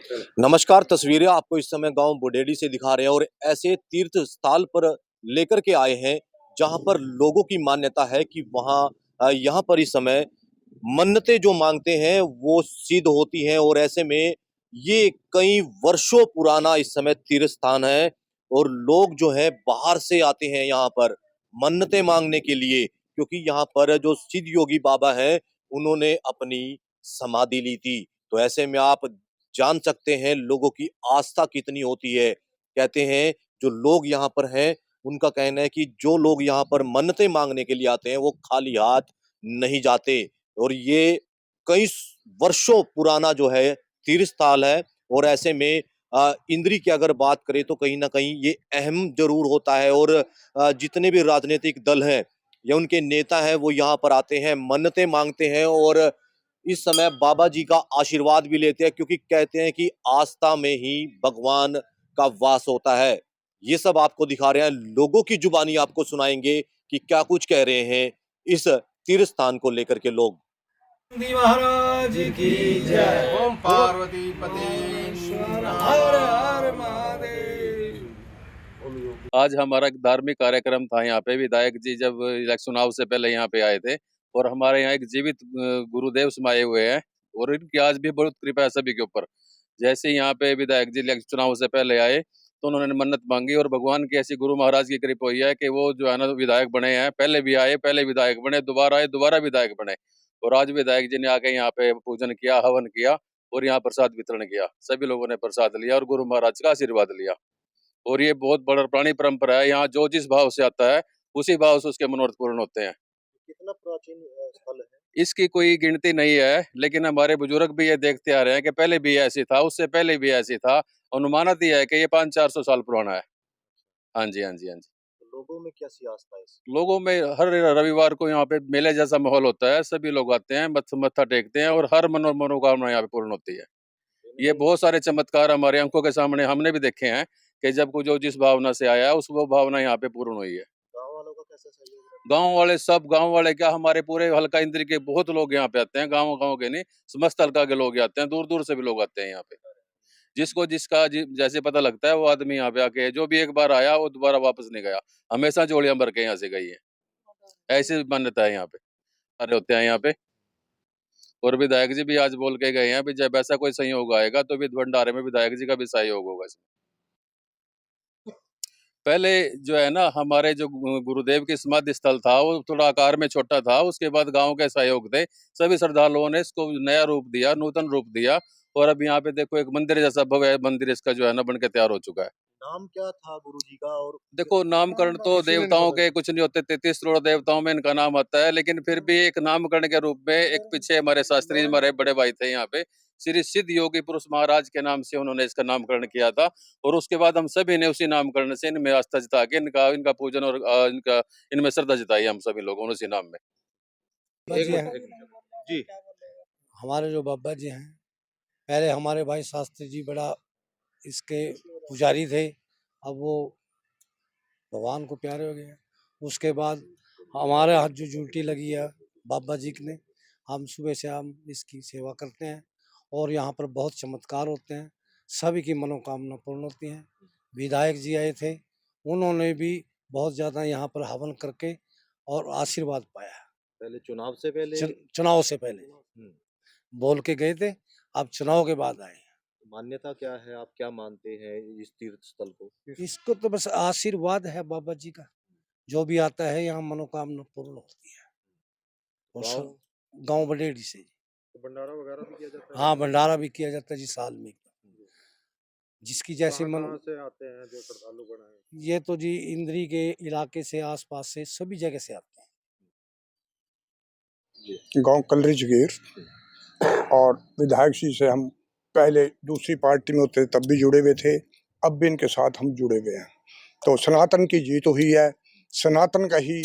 नमस्कार। तस्वीरें आपको इस समय गांव बुडेडी से दिखा रहे हैं और ऐसे तीर्थ स्थल पर लेकर के आए हैं जहां पर लोगों की मान्यता है कि वहां यहाँ पर इस समय मन्नतें जो मांगते हैं वो सिद्ध होती हैं। और ऐसे में ये कई वर्षों पुराना इस समय तीर्थ स्थान है और लोग जो है बाहर से आते हैं यहाँ पर मन्नतें मांगने के लिए, क्योंकि यहाँ पर जो सिद्ध योगी बाबा हैं उन्होंने अपनी समाधि ली थी। तो ऐसे में आप जान सकते हैं लोगों की आस्था कितनी होती है। कहते हैं जो लोग यहाँ पर हैं उनका कहना है कि जो लोग यहाँ पर मन्नतें मांगने के लिए आते हैं वो खाली हाथ नहीं जाते। और ये कई वर्षों पुराना जो है तीर्थ स्थल है। और ऐसे में इंद्री की अगर बात करें तो कहीं ना कहीं ये अहम जरूर होता है। और जितने भी राजनीतिक दल हैं या उनके नेता हैं वो यहाँ पर आते हैं, मन्नतें मांगते हैं और इस समय बाबा जी का आशीर्वाद भी लेते हैं, क्योंकि कहते हैं कि आस्था में ही भगवान का वास होता है। ये सब आपको दिखा रहे हैं, लोगों की जुबानी आपको सुनाएंगे कि क्या कुछ कह रहे हैं इस तीर्थ स्थान को लेकर के लोग। महाराज की जय। ओम पार्वती पते हर हर महादेव। आज हमारा एक धार्मिक कार्यक्रम था यहाँ पे। विधायक जी जब चुनाव से पहले यहाँ पे आए थे और हमारे यहाँ एक जीवित गुरुदेव समाये हुए हैं और इनकी आज भी बहुत कृपा है सभी के ऊपर। जैसे यहाँ पे विधायक जी चुनाव से पहले आए तो उन्होंने मन्नत मांगी और भगवान की ऐसी गुरु महाराज की कृपा हुई है कि वो जो है ना विधायक बने हैं। पहले भी आए, पहले विधायक बने, दोबारा आए, दोबारा विधायक बने और आज विधायक जी ने आके यहाँ पे पूजन किया, हवन किया और यहाँ प्रसाद वितरण किया। सभी लोगों ने प्रसाद लिया और गुरु महाराज का आशीर्वाद लिया। और ये बहुत बड़ा पुरानी परंपरा है। यहाँ जो जिस भाव से आता है उसी भाव से उसके मनोरथ पूर्ण होते हैं। कितना प्राचीन स्थल है। इसकी कोई गिनती नहीं है, लेकिन हमारे बुजुर्ग भी ये देखते आ रहे हैं कि पहले भी ऐसी था, उससे पहले भी ऐसी था। अनुमानित ही है कि ये 500-400 साल पुराना है। हाँ जी, हाँ जी, हाँ जी। लोगों में कैसी आस्था है? लोगों में हर रविवार को यहाँ पे मेले जैसा माहौल होता है। सभी लोग आते हैं, मत्था टेकते हैं और हर मनोकामना यहाँ पे पूर्ण होती है। ये बहुत सारे चमत्कार हमारे आंखों के सामने हमने भी देखे हैं कि जब को जो जिस भावना से आया उस वो भावना यहाँ पे पूर्ण हुई है। गांव वालों का कैसा सहयोग रहा? गांव वाले सब, गांव वाले क्या, हमारे पूरे हल्का इंद्री के बहुत लोग यहाँ पे आते हैं। गांव के नहीं, समस्त हल्का के लोग आते हैं, दूर दूर से भी लोग आते हैं यहाँ पे। जिसको जिसका जैसे पता लगता है वो आदमी यहाँ पे आके, जो भी एक बार आया वो दोबारा वापस नहीं गया। हमेशा जोड़ियां भर के यहाँ से गई है। ऐसी मान्यता है यहाँ पे, सारे होते हैं यहाँ पे। और विधायक जी भी आज बोल के गए हैं भी जब ऐसा कोई संयोग आएगा तो भी भंडारे में विधायक जी का भी सहयोग होगा इसमें। पहले जो है ना हमारे जो गुरुदेव की समाधि स्थल था वो थोड़ा आकार में छोटा था। उसके बाद गांव के सहयोग थे, सभी श्रद्धालुओं ने इसको नया रूप दिया, नूतन रूप दिया और अब यहाँ पे देखो एक मंदिर जैसा भव्य मंदिर इसका जो है ना बन के तैयार हो चुका है। नाम क्या था गुरु जी का? और देखो नामकरण तो देवताओं के कुछ नहीं होते, 33 करोड़ देवताओं में इनका नाम आता है, लेकिन फिर भी एक नामकरण के रूप में एक पीछे हमारे शास्त्री हमारे बड़े भाई थे यहाँ पे, श्री सिद्ध योगी पुरुष महाराज के नाम से उन्होंने इसका नामकरण किया था। और उसके बाद हम सभी ने उसी नामकरण से इनमें आस्था जता के इनका पूजन और इनका इनमें श्रद्धा जताई हम सभी लोगों ने उसी नाम में। एक मिनट जी। हमारे जो बाबा जी हैं, पहले हमारे भाई शास्त्री जी बड़ा इसके पुजारी थे, अब वो भगवान को प्यारे हो गए हैं। उसके बाद हमारे हाथ जो ड्यूटी लगी है बाबा जी ने, हम सुबह से हम इसकी सेवा करते हैं और यहाँ पर बहुत चमत्कार होते हैं, सभी की मनोकामना पूर्ण होती हैं। विधायक जी आए थे, उन्होंने भी बहुत ज़्यादा यहाँ पर हवन करके और आशीर्वाद पाया। पहले चुनाव से पहले चुनाव से पहले बोल के गए थे, अब चुनाव के बाद आए। मान्यता क्या है? आप क्या मानते हैं इस तीर्थ स्थल को? इसको तो बस आशीर्वाद है बाबा जी का, जो भी आता है यहाँ मनोकामना पूर्ण होती है। और गांव बडेड़ी से तो भंडारा वगैरह भी किया जाता है? हाँ, भंडारा भी किया जाता है जी साल में। जिसकी जैसी मन से आते हैं जो श्रद्धालु गण हैं? ये तो जी इंद्री के इलाके से, आसपास से, सभी जगह से आते हैं। गांव कलरी जगीर और विधायक जी से हम पहले दूसरी पार्टी में होते तब भी जुड़े हुए थे, अब भी इनके साथ हम जुड़े हुए हैं। तो सनातन की जीत हुई है, सनातन का ही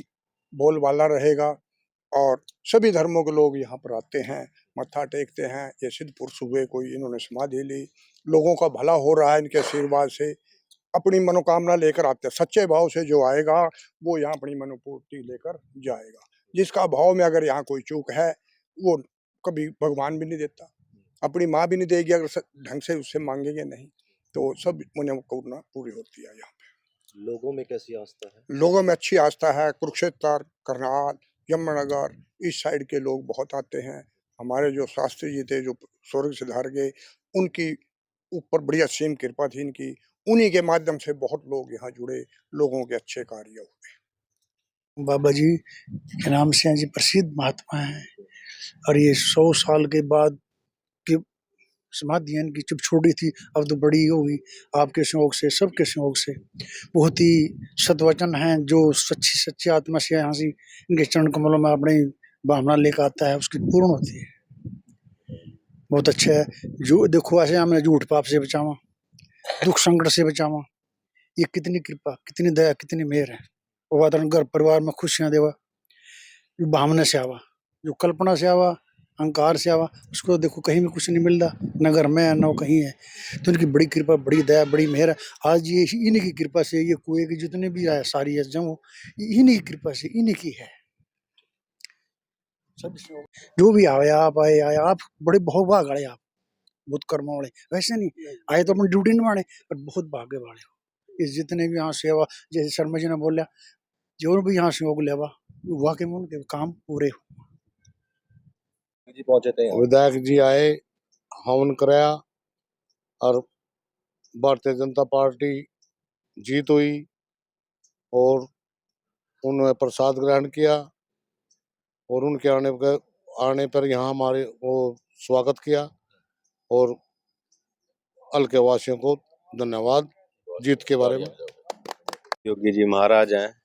बोलबाला रहेगा और सभी धर्मों के लोग यहाँ पर आते हैं, मत्था टेकते हैं। ये सिद्ध पुरुष हुए, कोई इन्होंने समाधि ली, लोगों का भला हो रहा है इनके आशीर्वाद से, अपनी मनोकामना लेकर आते हैं। सच्चे भाव से जो आएगा वो यहाँ अपनी मनोपूर्ति लेकर जाएगा। जिसका भाव में अगर यहाँ कोई चूक है वो कभी भगवान भी नहीं देता। अपनी माँ भी नहीं देगी अगर ढंग से उससे मांगेंगे नहीं, तो सब मनोकामना पूरी होती है। यहाँ लोगों में कैसी आस्था है? लोगों में अच्छी आस्था है। कुरुक्षेत्र, करनाल, यमुनानगर इस साइड के लोग बहुत आते हैं। हमारे जो शास्त्री जी थे जो स्वर्ग से धार गए, उनकी ऊपर बड़ी असीम कृपा थी इनकी, उन्हीं के माध्यम से बहुत लोग यहाँ जुड़े, लोगों के अच्छे कार्य हुए। बाबा जी के नाम से जी प्रसिद्ध महात्मा हैं और ये 100 साल के बाद की समाधि इनकी जब छोटी थी अब तो बड़ी होगी, आपके सहयोग से, सबके सहयोग से। बहुत ही सत्वचन हैं जो सच्ची सच्ची आत्मा से यहाँ से इनके चरण कमलों में अपनी भावना लेकर आता है उसकी पूर्ण होती है। बहुत अच्छा है। जो देखो ऐसे हमें झूठ पाप से बचावा, दुख संकट से बचावा, ये कितनी कृपा, कितनी दया, कितनी मेहर है। वातावरण घर परिवार में खुशियां देवा, जो भावना से आवा, जो कल्पना से आवा, अहंकार से आवा, उसको देखो कहीं भी कुछ नहीं मिलता, न घर में है न कहीं है। तो इनकी बड़ी कृपा, बड़ी दया, बड़ी मेहर है। आज ये इन्हीं की कृपा से ये कुएं की जितने भी आए सारी है जम इन्हीं की कृपा से, इन्हीं की है। सब जो भी आए आप बड़े बहुत भाग वाले, आप बहुत कर्म वाले। वैसे नहीं आए तो अपनी ड्यूटी निभाने, पर बहुत भाग्य वाले हो। इस जितने भी यहाँ सेवा, जैसे शर्मा जी ने बोला, जो भी यहाँ सहयोग लेवा वाकई में उनके काम पूरे हो। जी पहुंचे थे विधायक जी आए, हवन कराया और भारतीय जनता पार्टी जीत हुई और उन्होंने प्रसाद ग्रहण किया और उनके आने पर यहाँ हमारे वो स्वागत किया और हल्के वासियों को धन्यवाद जीत के बारे में। योगी जी महाराज हैं,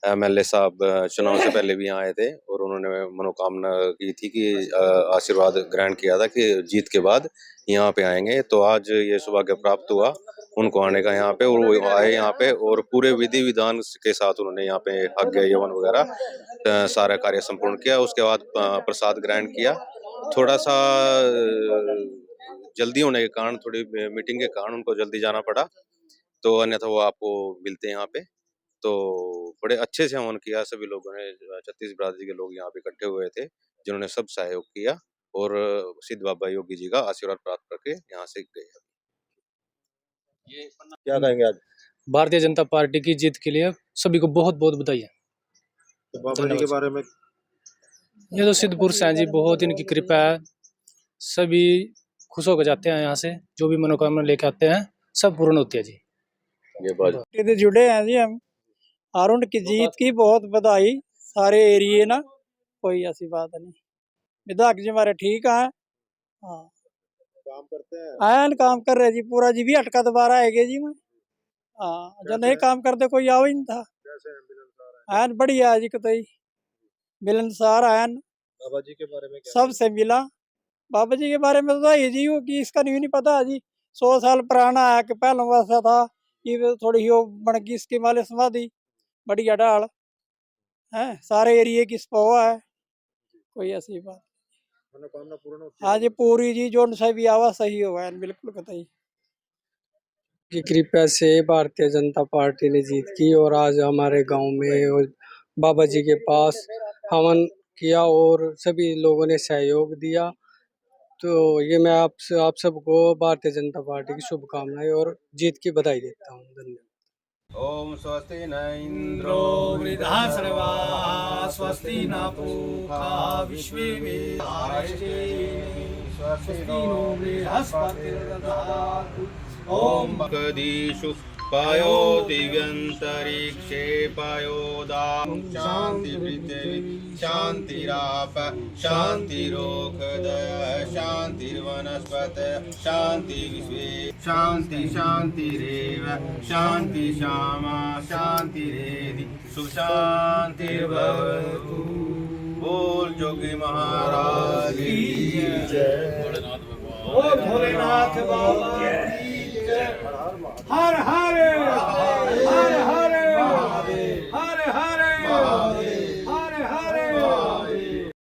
एमएलए साहब चुनाव से पहले भी यहाँ आए थे और उन्होंने मनोकामना की थी कि आशीर्वाद ग्रहण किया था कि जीत के बाद यहाँ पे आएंगे। तो आज ये सौभाग्य प्राप्त हुआ उनको आने का यहाँ पे, और वो आए यहाँ पे और पूरे विधि विधान के साथ उन्होंने यहाँ पे यज्ञ यवन वगैरह सारा कार्य संपूर्ण किया। उसके बाद प्रसाद ग्रहण किया। थोड़ा सा जल्दी होने के कारण, थोड़ी मीटिंग के कारण उनको जल्दी जाना पड़ा, तो अन्यथा वो आपको मिलते हैं यहाँ पे। तो बड़े अच्छे से हवन किया सभी लोगों ने। 36 बिरादरी के लोग यहाँ पे इकट्ठे हुए थे जिन्होंने सब सहयोग किया और सिद्ध बाबा योगी जी का आशीर्वाद प्राप्त करके यहाँ से गए। क्या कहेंगे आज? भारतीय जनता पार्टी की जीत के लिए सभी को बहुत बहुत बधाई है। तो बाबा जी के बारे में ये तो सिद्ध पुरुष हैं जी, बहुत इनकी कृपा है। सभी खुश होकर जाते हैं यहाँ से, जो भी मनोकामना लेके आते हैं सब पूर्ण होती है जी। ये बात जुड़े हैं जी हम, और उनकी जीत की बहुत बधाई सारे एरिए ना, कोई ऐसी बात नहीं। विधायक जी हमारे ठीक है, हाँ काम करते हैं, आयन काम कर रहे जी पूरा जी। भी अटका दोबारा आएगा जी मैं, हाँ जो नहीं काम करते कोई आओ ही नहीं था। आयन बढ़िया है जी, कतई मिलनसार आयन। बाबा जी के बारे में क्या सबसे मिला। बाबा जी के बारे में तो ये जी हो कि इसका नहीं पता जी, 100 साल पुराना है कि पहला वैसा था कि थोड़ी ही बन गई इसकी माले समाधि, बढ़िया डाल है, सारे एरिए की स्पोवा है, कोई ऐसी बात। मनोकामना पूर्ण होती है? हाँ जी पूरी जी, जो से भी आवा सही हुआ है बिल्कुल कतई। की कृपा से भारतीय जनता पार्टी ने जीत की और आज हमारे गांव में और बाबा जी के पास हवन किया और सभी लोगों ने सहयोग दिया। तो ये मैं आप सबको भारतीय जनता पार्टी की शुभकामनाएं और जीत की बधाई देता हूँ। धन्यवाद। ओम स्वस्ति न इंद्रो वृद्धाश्रवा स्वस्ति न पूषा विश्ववेदाश्चे स्वस्ति नो बृहस्पतिर्दधातु। ओम कदीषु पायो दिव्यंतरिक्षे पायोदां शांति पृथ्वी शांतिराप शांतिरोषधय शांतिर्वनस्पत शांति विश्वे शांति शांतिरेव शांति श्यामा शांतिरेधि सुख शांतिर्भवतु। बोल जोगी महाराज की जय। भोलेनाथ बाबा की जय। हर हर